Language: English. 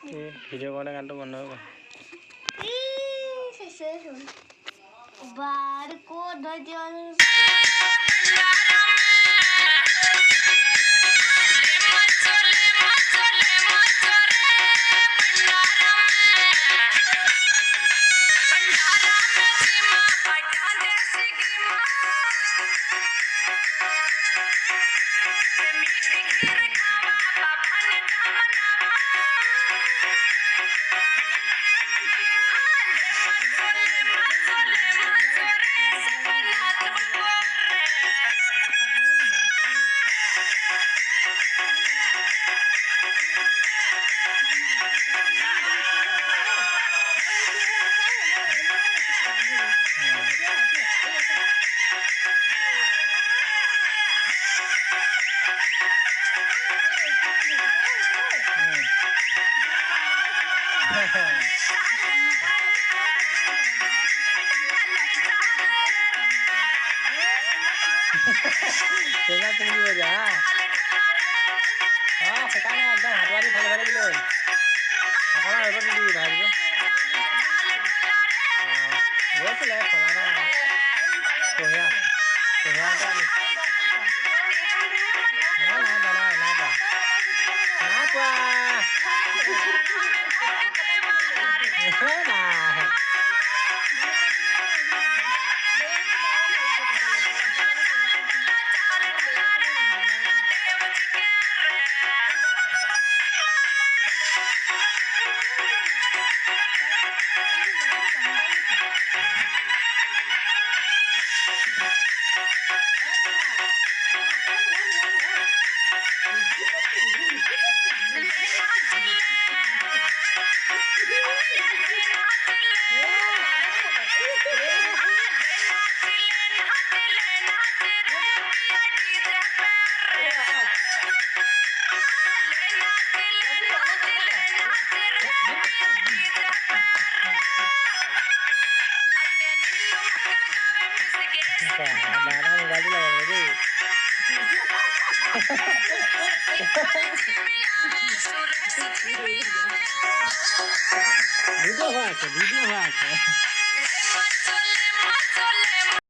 ভিডিঅ' কৰোঁতে গানটো বন্ধ হৈ গ'ল। বাৰ ক'ত ধৈৰ্য Tengah tunggu aja. Sekarang ada hari hari dulu. Sekarang ada di hari itu. Boleh sih lah, kalau ada. Tuh ya ada nih. Video